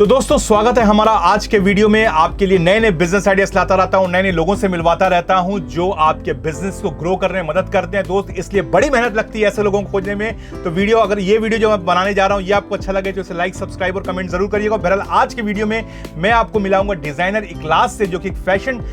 तो दोस्तों स्वागत है हमारा आज के वीडियो में। आपके लिए नए नए बिजनेस आइडियाज लाता रहता हूं, नए नए लोगों से मिलवाता रहता हूं जो आपके बिजनेस को ग्रो करने में मदद करते हैं। दोस्त इसलिए बड़ी मेहनत लगती है ऐसे लोगों को खोजने में। तो अगर ये वीडियो जो मैं बनाने जा रहा हूं ये आपको अच्छा लगे तो इसे लाइक, सब्सक्राइब और कमेंट जरूर करिएगा। बहरहाल आज के वीडियो में मैं आपको मिलाऊंगा डिजाइनर इखलास से, जो कि फैशन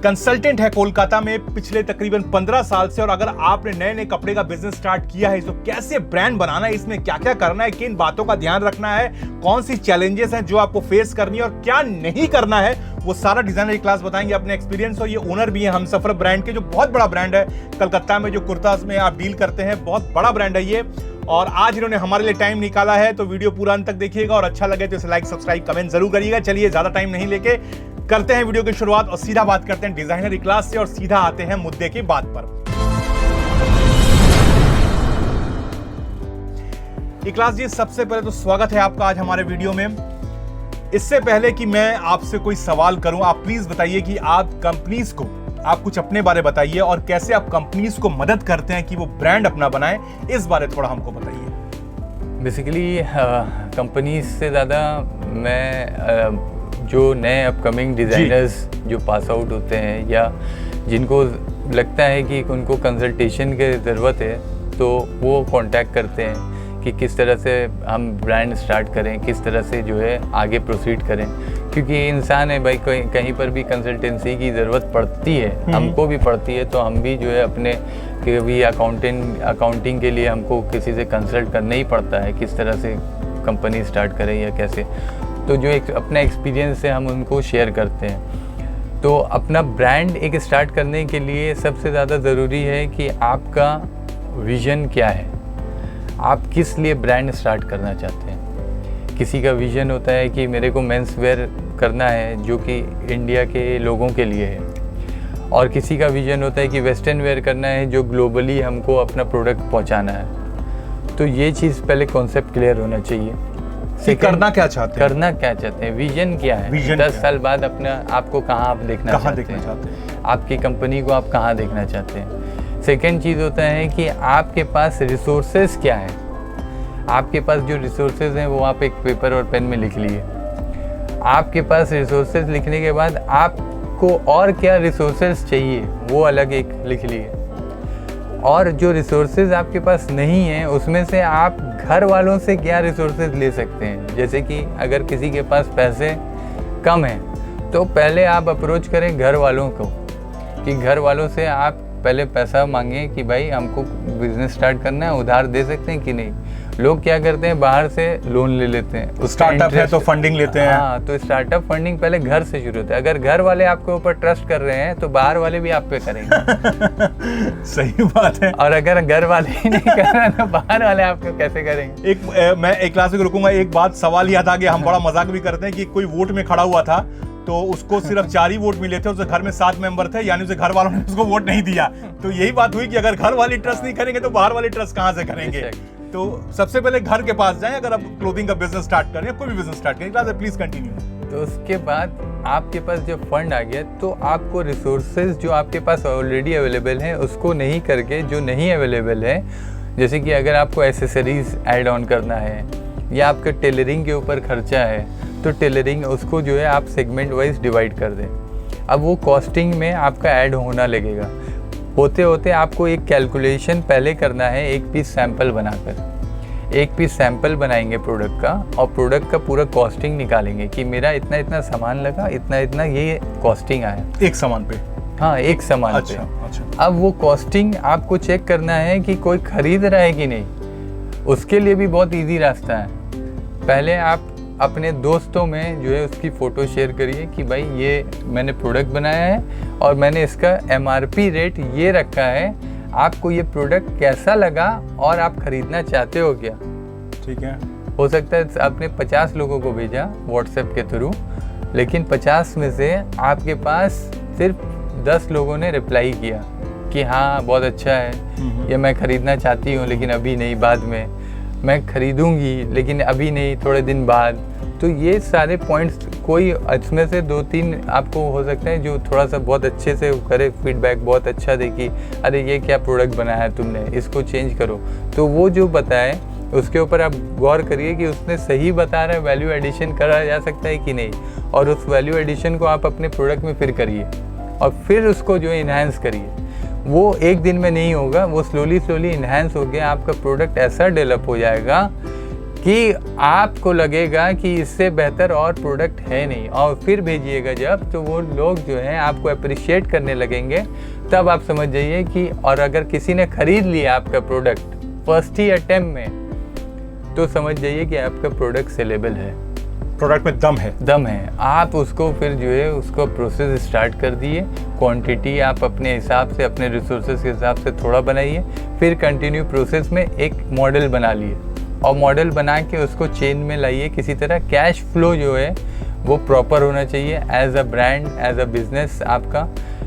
कंसल्टेंट है कोलकाता में पिछले तकरीबन 15 साल से। और अगर आपने नए नए कपड़े का बिजनेस स्टार्ट किया है तो कैसे ब्रांड बनाना है, इसमें क्या क्या करना है, किन बातों का ध्यान रखना है, कौन सी चैलेंजेस हैं जो आपको फेस करनी है और क्या नहीं करना है, वो सारा डिजाइनर इखलास बताएंगे अपने एक्सपीरियंस। और ये ओनर भी है हमसफर ब्रांड के, जो बहुत बड़ा ब्रांड है कलकत्ता में, जो कुर्ताज में आप डील करते हैं, बहुत बड़ा ब्रांड है ये। और आज इन्होंने हमारे लिए टाइम निकाला है, तो वीडियो पूरा अंत तक देखिएगा और अच्छा लगे तो इसे लाइक, सब्सक्राइब, कमेंट जरूर करिएगा। चलिए ज्यादा टाइम नहीं लेके करते हैं वीडियो की शुरुआत और सीधा बात करते हैं डिजाइनर इखलास से और सीधा आते हैं मुद्दे की बात पर। इखलास जी, सबसे पहले तो स्वागत है आपका आज हमारे वीडियो में। इससे पहले कि मैं आपसे कोई सवाल करूं, आप प्लीज बताइए कि आप कंपनीज को, आप कुछ अपने बारे बताइए और कैसे आप कंपनीज को मदद करते हैं कि वो ब्रांड अपना बनाएं, इस बारे थोड़ा हमको बताइए। बेसिकली कंपनीज से ज़्यादा मैं जो नए अपकमिंग डिज़ाइनर्स जो पास आउट होते हैं या जिनको लगता है कि उनको कंसल्टेशन की ज़रूरत है, तो वो कांटेक्ट करते हैं कि किस तरह से हम ब्रांड स्टार्ट करें, किस तरह से जो है आगे प्रोसीड करें। क्योंकि इंसान है भाई, कहीं पर भी कंसल्टेंसी की ज़रूरत पड़ती है, हमको भी पड़ती है। तो हम भी जो है अपने कभी अकाउंटिंग के लिए हमको किसी से कंसल्ट करना ही पड़ता है, किस तरह से कंपनी स्टार्ट करें या कैसे। तो जो एक अपना एक्सपीरियंस है हम उनको शेयर करते हैं। तो अपना ब्रांड एक स्टार्ट करने के लिए सबसे ज़्यादा ज़रूरी है कि आपका विज़न क्या है, आप किस लिए ब्रांड स्टार्ट करना चाहते हैं। किसी का विज़न होता है कि मेरे को मेंस वेयर करना है जो कि इंडिया के लोगों के लिए है, और किसी का विज़न होता है कि वेस्टर्न वेयर करना है जो ग्लोबली हमको अपना प्रोडक्ट पहुंचाना है। तो ये चीज़ पहले कॉन्सेप्ट क्लियर होना चाहिए। करना क्या चाहते हैं, विजन क्या है, 10 साल बाद अपना आपको कहाँ आप देखना चाहते हैं, आपकी कंपनी को आप कहाँ देखना चाहते हैं। सेकेंड चीज़ होता है कि आपके पास रिसोर्सेज क्या है। आपके पास जो रिसोर्सेज हैं वो आप एक पेपर और पेन में लिख लिए। आपके पास रिसोर्सेज लिखने के बाद आपको और क्या रिसोर्सेज चाहिए वो अलग एक लिख लिए। और जो रिसोर्सेज आपके पास नहीं है उसमें से आप घर वालों से क्या रिसोर्सेज ले सकते हैं। जैसे कि अगर किसी के पास पैसे कम हैं तो पहले आप अप्रोच करें घर वालों को, कि घर वालों से आप पहले पैसा मांगें कि भाई हमको बिजनेस स्टार्ट करना है, उधार दे सकते हैं कि नहीं। लोग क्या करते हैं, बाहर से लोन ले लेते हैं, स्टार्टअप है तो फंडिंग लेते हैं। हाँ, तो स्टार्टअप फंडिंग पहले घर से शुरू होता है। अगर घर वाले आपके ऊपर ट्रस्ट कर रहे हैं तो बाहर वाले भी आप पे करेंगे। सही बात है। और अगर घर वाले ही नहीं कर रहे तो बाहर वाले आपको कैसे करेंगे। मैं एक क्लास में रुकूंगा, एक बात सवाल याद आ गया। हम बड़ा मजाक भी करते हैं कि कोई वोट में खड़ा हुआ था तो उसको सिर्फ 4 ही वोट मिले थे, उसके घर में 7 मेंबर थे, यानी उसे घर वालों ने उसको वोट नहीं दिया। तो यही बात हुई कि अगर घर वाले ट्रस्ट नहीं करेंगे तो बाहर वाले ट्रस्ट कहां से करेंगे। तो सबसे पहले घर के पास जाएं अगर आप क्लोथिंग का बिजनेस स्टार्ट करें, कोई भी बिजनेस स्टार्ट करें। Please continue. तो उसके बाद आपके पास जब फंड आ गया तो आपको रिसोर्सेज जो आपके पास ऑलरेडी अवेलेबल है उसको नहीं करके जो नहीं अवेलेबल है, जैसे कि अगर आपको एसेसरीज ऐड ऑन करना है या आपके टेलरिंग के ऊपर खर्चा है तो टेलरिंग उसको जो है आप सेगमेंट वाइज डिवाइड कर दें। अब वो कॉस्टिंग में आपका ऐड होना लगेगा। होते होते आपको एक कैलकुलेशन पहले करना है, एक पीस सैंपल बनाकर। एक पीस सैंपल बनाएंगे प्रोडक्ट का और प्रोडक्ट का पूरा कॉस्टिंग निकालेंगे कि मेरा इतना इतना सामान लगा, इतना इतना ये कॉस्टिंग आया एक सामान पे। हाँ, एक सामान अच्छा, पे। अच्छा। अब वो कॉस्टिंग आपको चेक करना है कि कोई खरीद रहा है कि नहीं। उसके लिए भी बहुत ईजी रास्ता है। पहले आप अपने दोस्तों में जो है उसकी फ़ोटो शेयर करिए कि भाई ये मैंने प्रोडक्ट बनाया है और मैंने इसका MRP रेट ये रखा है, आपको ये प्रोडक्ट कैसा लगा और आप ख़रीदना चाहते हो क्या। ठीक है। हो सकता है आपने 50 लोगों को भेजा व्हाट्सएप के थ्रू, लेकिन 50 में से आपके पास सिर्फ 10 लोगों ने रिप्लाई किया कि हाँ बहुत अच्छा है, ये मैं ख़रीदना चाहती हूँ लेकिन अभी नहीं, बाद में मैं ख़रीदूँगी लेकिन अभी नहीं, थोड़े दिन बाद। तो ये सारे पॉइंट्स, कोई इसमें से 2-3 आपको हो सकते हैं जो थोड़ा सा बहुत अच्छे से करे, फीडबैक बहुत अच्छा दे कि अरे ये क्या प्रोडक्ट बनाया है तुमने, इसको चेंज करो। तो वो जो बताए उसके ऊपर आप गौर करिए कि उसने सही बता रहा है, वैल्यू एडिशन करा जा सकता है कि नहीं, और उस वैल्यू एडिशन को आप अपने प्रोडक्ट में फिर करिए और फिर उसको जो इन्हांस करिए। वो एक दिन में नहीं होगा, वो स्लोली इन्हांस हो गया, आपका प्रोडक्ट ऐसा डेवलप हो जाएगा कि आपको लगेगा कि इससे बेहतर और प्रोडक्ट है नहीं, और फिर भेजिएगा जब, तो वो लोग जो हैं आपको अप्रिशिएट करने लगेंगे, तब आप समझ जाइए कि, और अगर किसी ने खरीद लिया आपका प्रोडक्ट फर्स्ट ही अटेम्प्ट में, तो समझ जाइए कि आपका प्रोडक्ट सेलेबल है, प्रोडक्ट में दम है। आप उसको फिर जो है उसको प्रोसेस स्टार्ट कर दिए, क्वांटिटी आप अपने हिसाब से, अपने रिसोर्सेज के हिसाब से थोड़ा बनाइए, फिर कंटिन्यू प्रोसेस में एक मॉडल बना लिए, और मॉडल बना के उसको चेन में लाइए किसी तरह। कैश फ्लो जो है वो प्रॉपर होना चाहिए as a brand, as a business आपका,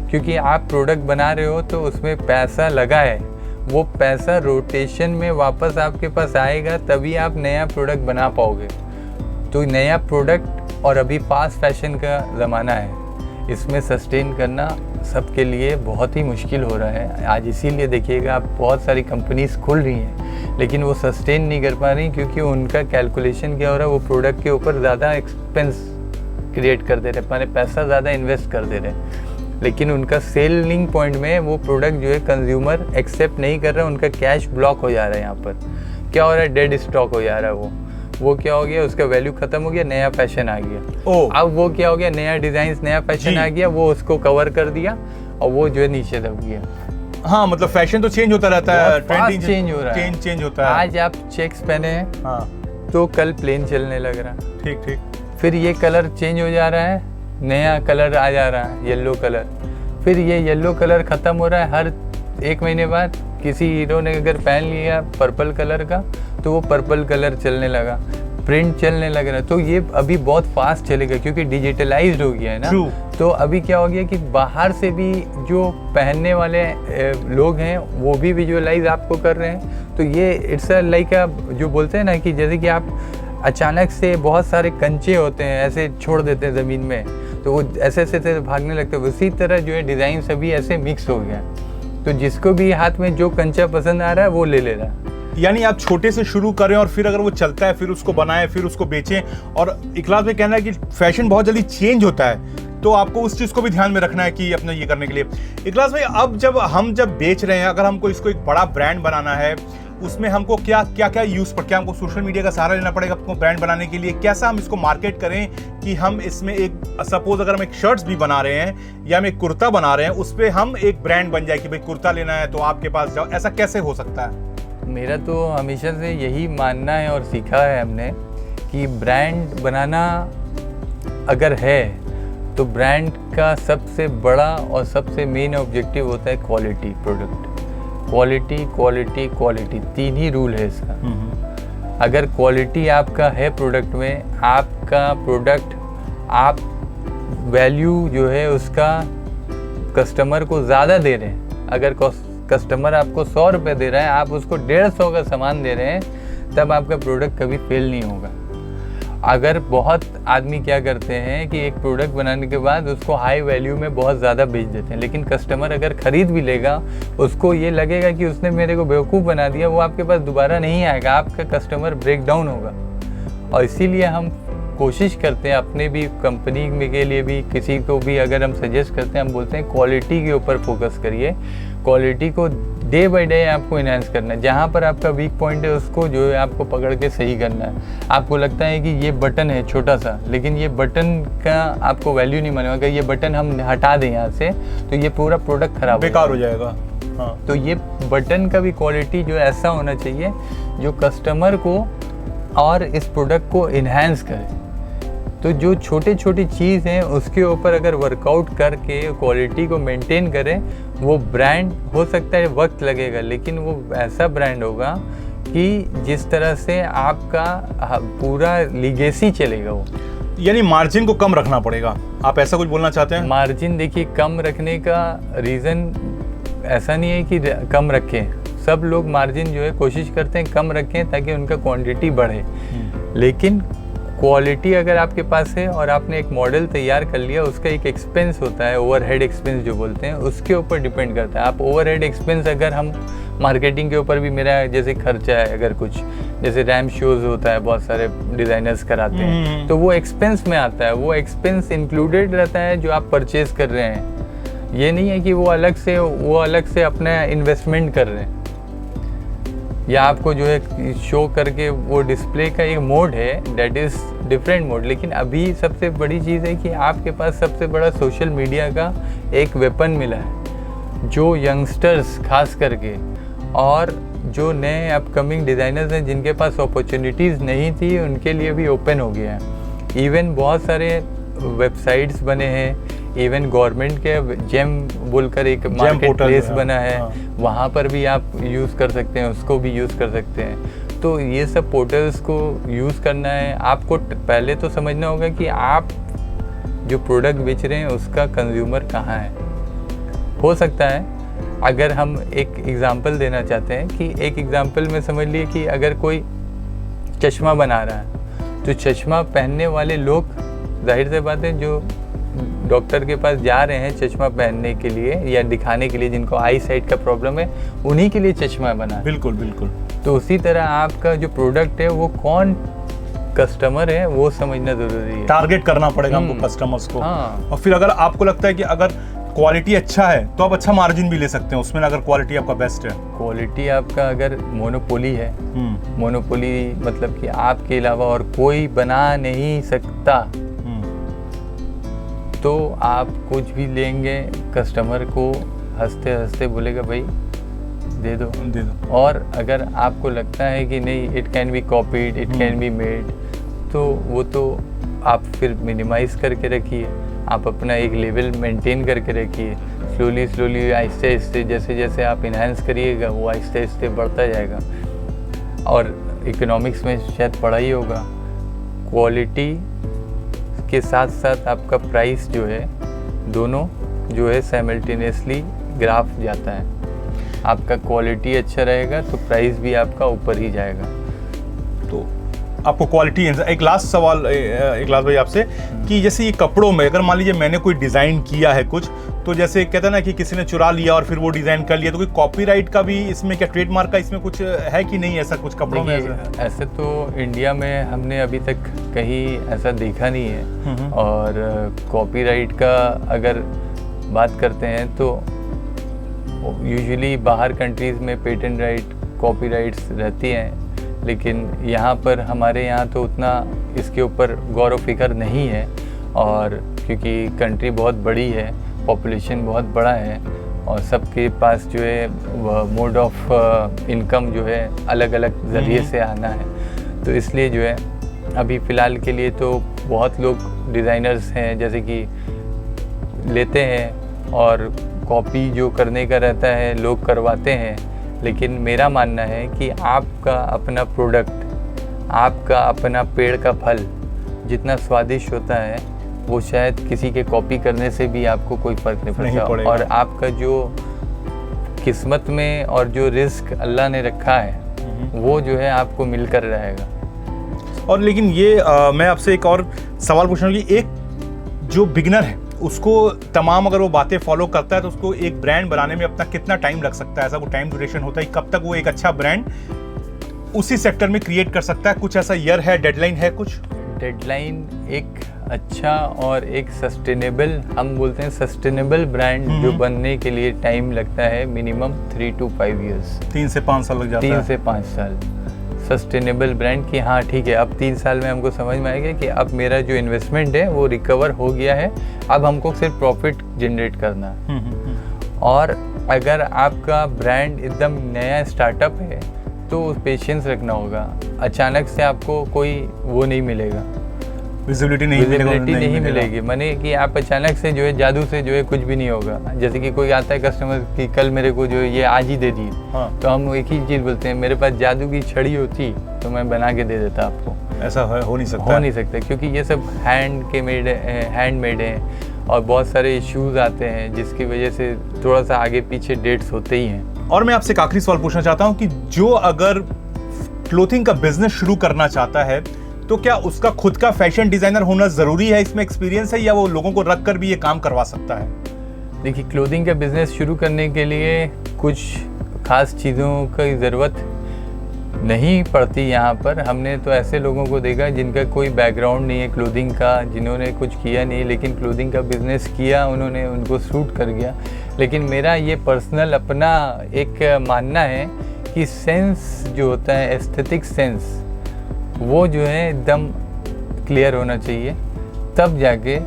क्योंकि आप प्रोडक्ट बना रहे हो तो उसमें पैसा लगा है, वो पैसा रोटेशन में वापस आपके पास आएगा, तभी आप नया प्रोडक्ट बना पाओगे। तो नया प्रोडक्ट, और अभी फास्ट फैशन का ज़माना है, इसमें सस्टेन करना सबके लिए बहुत ही मुश्किल हो रहा है आज। इसीलिए देखिएगा आप बहुत सारी कंपनीज खुल रही हैं, लेकिन वो सस्टेन नहीं कर पा रही, क्योंकि उनका कैलकुलेशन क्या हो रहा है, वो प्रोडक्ट के ऊपर ज़्यादा एक्सपेंस क्रिएट कर दे रहे हैं, माने पैसा ज़्यादा इन्वेस्ट कर दे रहे हैं, लेकिन उनका सेलिंग पॉइंट में वो प्रोडक्ट जो है कंज्यूमर एक्सेप्ट नहीं कर रहा है, उनका कैश ब्लॉक हो जा रहा है। यहाँ पर क्या हो रहा है, डेड स्टॉक हो जा रहा है, वो क्या हो गया, उसका वैल्यू खत्म हो गया, नया फैशन आ गया। अब वो क्या हो गया, नया डिजाइन, नया फैशन आ गया, वो उसको कवर कर दिया और वो जो है नीचे दब गया। हाँ, मतलब फैशन तो चेंज होता रहता है, ट्रेंडिंग चेंज हो रहा है, चेंज होता है। आज आप चेक्स पहने हैं, हाँ, तो कल प्लेन चलने लग रहा है, ठीक, फिर ये कलर चेंज हो जा रहा है, नया कलर आ जा रहा है, येलो कलर, फिर ये येलो कलर खत्म हो रहा है। हर एक महीने बाद किसी हीरो ने अगर पहन लिया पर्पल कलर का, तो वो पर्पल कलर चलने लगा, प्रिंट चलने लग रहा है। तो ये अभी बहुत फास्ट चलेगा, क्योंकि डिजिटलाइज्ड हो गया है ना। तो अभी क्या हो गया कि बाहर से भी जो पहनने वाले लोग हैं वो भी विजुअलाइज आपको कर रहे हैं। तो ये इट्स लाइक जो बोलते हैं ना कि जैसे कि आप अचानक से बहुत सारे कंचे होते हैं ऐसे छोड़ देते हैं ज़मीन में, तो वो ऐसे भागने लगते हैं। उसी तरह जो है डिज़ाइन सभी ऐसे मिक्स हो गया, तो जिसको भी हाथ में जो कंचा पसंद आ रहा है वो ले ले रहा है। यानी आप छोटे से शुरू करें और फिर अगर वो चलता है फिर उसको बनाएं, फिर उसको बेचें। और इखलास में कहना है कि फैशन बहुत जल्दी चेंज होता है, तो आपको उस चीज़ को भी ध्यान में रखना है कि अपना ये करने के लिए। इखलास भाई, अब जब हम बेच रहे हैं, अगर हमको इसको एक बड़ा ब्रांड बनाना है, उसमें हमको क्या यूज़ पर, क्या हमको सोशल मीडिया का सहारा लेना पड़ेगा अपने ब्रांड बनाने के लिए? कैसा हम इसको मार्केट करें कि हम इसमें एक, सपोज अगर हम एक शर्ट्स भी बना रहे हैं या हम एक कुर्ता बना रहे हैं, उस पर हम एक ब्रांड बन जाए कि भाई कुर्ता लेना है तो आपके पास जाओ, ऐसा कैसे हो सकता है? मेरा तो हमेशा से यही मानना है और सीखा है हमने कि ब्रांड बनाना अगर है तो ब्रांड का सबसे बड़ा और सबसे मेन ऑब्जेक्टिव होता है क्वालिटी प्रोडक्ट। क्वालिटी, तीन ही रूल है इसका। अगर क्वालिटी आपका है प्रोडक्ट में, आपका प्रोडक्ट आप वैल्यू जो है उसका कस्टमर को ज़्यादा दे रहे हैं। अगर कस्टमर आपको 100 रुपये दे रहा है, आप उसको 150 का सामान दे रहे हैं, तब आपका प्रोडक्ट कभी फेल नहीं होगा। अगर बहुत आदमी क्या करते हैं कि एक प्रोडक्ट बनाने के बाद उसको हाई वैल्यू में बहुत ज़्यादा बेच देते हैं, लेकिन कस्टमर अगर ख़रीद भी लेगा, उसको ये लगेगा कि उसने मेरे को बेवकूफ़ बना दिया, वो आपके पास दोबारा नहीं आएगा, आपका कस्टमर ब्रेक डाउन होगा। और इसीलिए हम कोशिश करते हैं अपने भी कंपनी में के लिए भी, किसी को भी अगर हम सजेस्ट करते हैं, हम बोलते हैं क्वालिटी के ऊपर फोकस करिए। क्वालिटी को डे बाय डे आपको इन्हांस करना है। जहाँ पर आपका वीक पॉइंट है उसको जो है आपको पकड़ के सही करना है। आपको लगता है कि ये बटन है छोटा सा, लेकिन ये बटन का आपको वैल्यू नहीं मानेगा। अगर ये बटन हम हटा दें यहाँ से तो ये पूरा प्रोडक्ट खराब बेकार हो जाएगा। हाँ। तो ये बटन का भी क्वालिटी जो ऐसा होना चाहिए जो कस्टमर को और इस प्रोडक्ट को इन्हांस करे। तो जो छोटी छोटी चीज़ हैं उसके ऊपर अगर वर्कआउट करके क्वालिटी को मेंटेन करें, वो ब्रांड हो सकता है वक्त लगेगा, लेकिन वो ऐसा ब्रांड होगा कि जिस तरह से आपका पूरा लीगेसी चलेगा वो। यानी मार्जिन को कम रखना पड़ेगा, आप ऐसा कुछ बोलना चाहते हैं? मार्जिन देखिए, कम रखने का रीज़न ऐसा नहीं है कि कम रखें। सब लोग मार्जिन जो है कोशिश करते हैं कम रखें ताकि उनका क्वांटिटी बढ़े, लेकिन क्वालिटी अगर आपके पास है और आपने एक मॉडल तैयार कर लिया, उसका एक एक्सपेंस होता है, ओवरहेड एक्सपेंस जो बोलते हैं, उसके ऊपर डिपेंड करता है। आप ओवरहेड एक्सपेंस अगर हम मार्केटिंग के ऊपर भी मेरा जैसे खर्चा है, अगर कुछ जैसे रैम शोज होता है, बहुत सारे डिज़ाइनर्स कराते हैं, तो वो एक्सपेंस में आता है, वो एक्सपेंस इंक्लूडेड रहता है जो आप परचेज कर रहे हैं। ये नहीं है कि वो अलग से अपना इन्वेस्टमेंट कर रहे हैं, या आपको जो है शो करके वो डिस्प्ले का एक मोड है, दैट इज़ डिफरेंट मोड। लेकिन अभी सबसे बड़ी चीज़ है कि आपके पास सबसे बड़ा सोशल मीडिया का एक वेपन मिला है, जो यंगस्टर्स खास करके और जो नए अपकमिंग डिज़ाइनर्स हैं जिनके पास अपॉर्चुनिटीज़ नहीं थी, उनके लिए भी ओपन हो गया है। इवन बहुत सारे वेबसाइट्स बने हैं, इवन गवर्नमेंट के जेम बोलकर एक मार्केट प्लेस बना है, वहाँ पर भी आप यूज़ कर सकते हैं, उसको भी यूज़ कर सकते हैं। तो ये सब पोर्टल्स को यूज़ करना है आपको। पहले तो समझना होगा कि आप जो प्रोडक्ट बेच रहे हैं उसका कंज्यूमर कहाँ है। हो सकता है अगर हम एक एग्ज़ाम्पल देना चाहते हैं कि एक एग्ज़ाम्पल में समझ लिए कि अगर कोई चश्मा बना रहा है, तो चश्मा पहनने वाले लोग, जाहिर सी बात है, जो डॉक्टर के पास जा रहे हैं चश्मा पहनने के लिए या दिखाने के लिए, जिनको आई साइट का प्रॉब्लम है, उन्हीं के लिए चश्मा बना है। बिल्कुल बिल्कुल। तो उसी तरह आपका जो प्रोडक्ट है वो कौन कस्टमर है वो समझना ज़रूरी है। टारगेट करना पड़ेगा हमको कस्टमर्स को। हाँ। और फिर अगर आपको लगता है कि अगर क्वालिटी अच्छा है तो आप अच्छा मार्जिन भी ले सकते हैं उसमें, अगर क्वालिटी आपका बेस्ट है। क्वालिटी आपका अगर मोनोपोली है, मोनोपोली मतलब कि आपके अलावा और कोई बना नहीं सकता, तो आप कुछ भी लेंगे, कस्टमर को हंसते हंसते बोलेगा भाई दे दो। और अगर आपको लगता है कि नहीं, it can be copied, it can be made, तो वो तो आप फिर मिनिमाइज़ करके रखिए, आप अपना एक लेवल मेंटेन करके रखिए। स्लोली आहिस्ते आहिस्ते जैसे जैसे आप इन्हांस करिएगा, वो आहिस्ते आहिस्ते बढ़ता जाएगा। और इकोनॉमिक्स में शायद पढ़ा ही होगा, क्वालिटी के साथ साथ आपका प्राइस जो है, दोनों जो है साइमल्टेनियसली ग्राफ जाता है। आपका क्वालिटी अच्छा रहेगा तो प्राइस भी आपका ऊपर ही जाएगा। तो आपको क्वालिटी, एक लास्ट सवाल इकलास भाई आपसे, कि जैसे ये कपड़ों में अगर मान लीजिए मैंने कोई डिज़ाइन किया है कुछ, तो जैसे कहते हैं ना कि किसी ने चुरा लिया और फिर वो डिज़ाइन कर लिया, तो कोई कॉपीराइट का भी इसमें, क्या ट्रेडमार्क का इसमें कुछ है कि नहीं, ऐसा कुछ कपड़ों में? ऐसे तो इंडिया में हमने अभी तक कहीं ऐसा देखा नहीं है। और कॉपीराइट का अगर बात करते हैं तो यूजुअली बाहर कंट्रीज़ में पेटेंट राइट, कॉपीराइट्स रहती हैं, लेकिन यहाँ पर हमारे यहाँ तो उतना इसके ऊपर गौर व फिक्र नहीं है। और क्योंकि कंट्री बहुत बड़ी है, पॉपुलेशन बहुत बड़ा है, और सबके पास जो है मोड ऑफ इनकम जो है अलग अलग ज़रिए से आना है, तो इसलिए जो है अभी फ़िलहाल के लिए तो बहुत लोग डिज़ाइनर्स हैं जैसे कि लेते हैं और कॉपी जो करने का रहता है लोग करवाते हैं। लेकिन मेरा मानना है कि आपका अपना प्रोडक्ट, आपका अपना पेड़ का फल जितना स्वादिष्ट होता है, वो शायद किसी के कॉपी करने से भी आपको कोई फ़र्क नहीं पड़ता। और आपका जो किस्मत में और जो रिस्क अल्लाह ने रखा है, वो जो है आपको मिलकर रहेगा। और लेकिन ये मैं आपसे एक और सवाल पूछना हूँ कि एक जो बिगिनर है उसको तमाम अगर वो बातें फॉलो करता है तो उसको एक ब्रांड बनाने में अपना कितना टाइम लग सकता है? ऐसा कोई टाइम ड्यूरेशन होता है, कब तक वो एक अच्छा ब्रांड उसी सेक्टर में क्रिएट कर सकता है? कुछ ऐसा ईयर है, डेडलाइन है कुछ? डेडलाइन एक अच्छा और एक सस्टेनेबल, हम बोलते हैं सस्टेनेबल ब्रांड जो बनने के लिए टाइम लगता है मिनिमम 3 to 5 years। 3 से 5 साल लग जाता है। 3 से 5 साल सस्टेनेबल ब्रांड की। हाँ ठीक है, अब 3 साल में हमको समझ में आएगा कि अब मेरा जो इन्वेस्टमेंट है वो रिकवर हो गया है, अब हमको सिर्फ प्रॉफिट जनरेट करना है। और अगर आपका ब्रांड एकदम नया स्टार्टअप है तो पेशेंस रखना होगा। अचानक से आपको कोई वो नहीं मिलेगा, विजिबिलिटी नहीं मिलेगी। माने कि आप अचानक से जो है जादू से जो है कुछ भी नहीं होगा। जैसे कि कोई आता है कस्टमर कि कल मेरे को जो है ये आज ही दे दिए, तो हम एक ही चीज़ बोलते हैं, मेरे पास जादू की छड़ी होती तो मैं बना के दे देता आपको। ऐसा हो नहीं सकता, क्योंकि ये सब हैंडमेड हैं और बहुत सारे इश्यूज आते हैं जिसकी वजह से थोड़ा सा आगे पीछे डेट्स होते ही हैं। और मैं आपसे एक आखिरी सवाल पूछना चाहता हूँ कि जो अगर क्लोथिंग का बिजनेस शुरू करना चाहता है तो तो क्या उसका खुद का फैशन डिजाइनर होना जरूरी है, इसमें एक्सपीरियंस है, या वो लोगों को रख कर भी ये काम करवा सकता है? देखिए, क्लोथिंग का बिजनेस शुरू करने के लिए कुछ खास चीज़ों की ज़रूरत नहीं पड़ती। यहाँ पर हमने तो ऐसे लोगों को देखा जिनका कोई बैकग्राउंड नहीं है क्लोथिंग का, जिन्होंने कुछ किया नहीं, लेकिन क्लोथिंग का बिज़नेस किया उन्होंने, उनको सूट कर गया। लेकिन मेरा ये पर्सनल अपना एक मानना है कि सेंस जो होता है, एस्थेटिक सेंस, वो जो है एकदम क्लियर होना चाहिए। तब जाके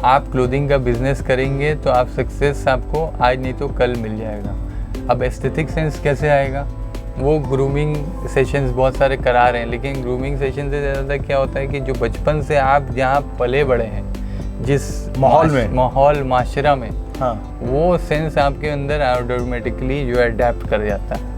आप क्लोथिंग का बिज़नेस करेंगे तो आप सक्सेस आपको आज नहीं तो कल मिल जाएगा। अब एस्थेटिक सेंस कैसे आएगा? वो ग्रूमिंग सेशंस बहुत सारे करा रहे हैं, लेकिन ग्रूमिंग सेशन से ज़्यादा क्या होता है कि जो बचपन से आप जहाँ पले बड़े हैं, जिस माहौल माशरा में, हाँ, वो सेंस आपके अंदर ऑटोमेटिकली जो है अडेप्ट कर जाता है।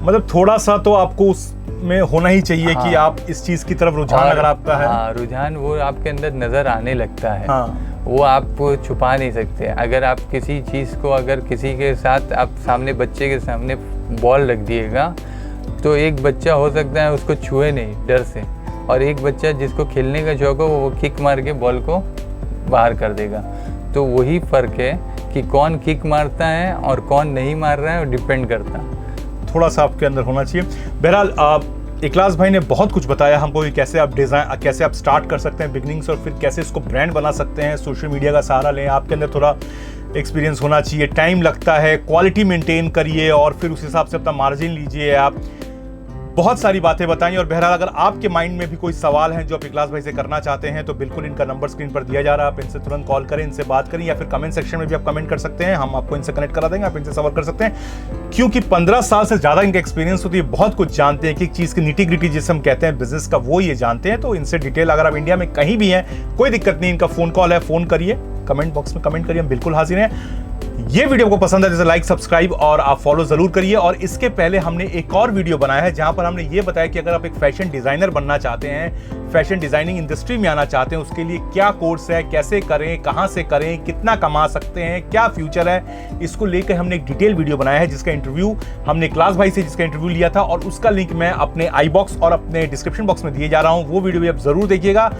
मतलब थोड़ा सा तो आपको उसमें होना ही चाहिए। हाँ, कि आप इस चीज़ की तरफ रुझान अगर आपका है, हाँ, रुझान वो आपके अंदर नज़र आने लगता है। हाँ, वो आप छुपा नहीं सकते। अगर आप किसी चीज़ को, अगर किसी के साथ आप सामने, बच्चे के सामने बॉल रख दिएगा, तो एक बच्चा हो सकता है उसको छुए नहीं डर से, और एक बच्चा जिसको खेलने का शौक हो वो किक मार के बॉल को बाहर कर देगा। तो वही फ़र्क है कि कौन किक मारता है और कौन नहीं मार रहा है, वो डिपेंड करता है। थोड़ा सा आपके अंदर होना चाहिए। बहरहाल इखलास भाई ने बहुत कुछ बताया हमको कि कैसे आप स्टार्ट कर सकते हैं बिगनिंग से, और फिर कैसे इसको ब्रांड बना सकते हैं। सोशल मीडिया का सहारा लें, आपके अंदर थोड़ा एक्सपीरियंस होना चाहिए, टाइम लगता है, क्वालिटी मेंटेन करिए और फिर उस हिसाब से अपना मार्जिन लीजिए। आप बहुत सारी बातें बताई। और बहरहाल अगर आपके माइंड में भी कोई सवाल है जो आप इखलास भाई से करना चाहते हैं तो बिल्कुल इनका नंबर स्क्रीन पर दिया जा रहा है, आप इनसे तुरंत कॉल करें, इनसे बात करें, या फिर कमेंट सेक्शन में भी आप कमेंट कर सकते हैं, हम आपको इनसे कनेक्ट करा देंगे, आप इनसे सवाल कर सकते हैं। क्योंकि 15 साल से ज़्यादा इनका एक्सपीरियंस होती है, बहुत कुछ जानते हैं कि एक चीज़ की निटी ग्रिटी जिसे हम कहते हैं बिजनेस का, वो ये जानते हैं। तो इनसे डिटेल, अगर आप इंडिया में कहीं भी हैं कोई दिक्कत नहीं, इनका फ़ोन कॉल है, फ़ोन करिए, कमेंट बॉक्स में कमेंट करिए, हम बिल्कुल हाजिर हैं। ये वीडियो को पसंद है जैसे लाइक, सब्सक्राइब और आप फॉलो जरूर करिए। और इसके पहले हमने एक और वीडियो बनाया है जहां पर हमने ये बताया कि अगर आप एक फैशन डिजाइनर बनना चाहते हैं, फैशन डिजाइनिंग इंडस्ट्री में आना चाहते हैं, उसके लिए क्या कोर्स है, कैसे करें, कहां से करें, कितना कमा सकते हैं, क्या फ्यूचर है, इसको लेकर हमने एक डिटेल वीडियो बनाया है जिसका इंटरव्यू हमने इखलास भाई से जिसका इंटरव्यू लिया था, और उसका लिंक मैं अपने आई बॉक्स और अपने डिस्क्रिप्शन बॉक्स में दिए जा रहा हूं। वो वीडियो भी आप जरूर देखिएगा।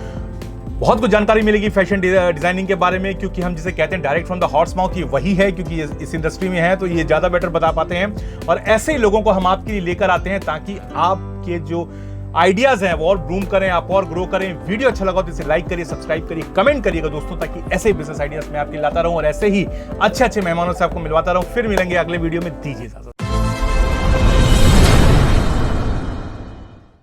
बहुत कुछ जानकारी मिलेगी फैशन डिजाइनिंग के बारे में, क्योंकि हम जिसे कहते हैं direct from the horse mouth, ये वही है, क्योंकि इस इंडस्ट्री में है तो ये ज़्यादा बेटर बता पाते हैं। और ऐसे ही लोगों को हम आपके लिए लेकर आते हैं ताकि आपके जो आइडियाज़ हैं वो और ग्रूम करें, आप और ग्रो करें। वीडियो अच्छा लगा तो इसे लाइक करिए, सब्सक्राइब करिए, कमेंट करिएगा दोस्तों, ताकि ऐसे बिजनेस आइडियाज़ मैं आपके लाता रहूँ और ऐसे ही अच्छे मेहमानों से आपको मिलवाता रहूँ। फिर मिलेंगे अगले वीडियो में, दीजिए इजाज़त।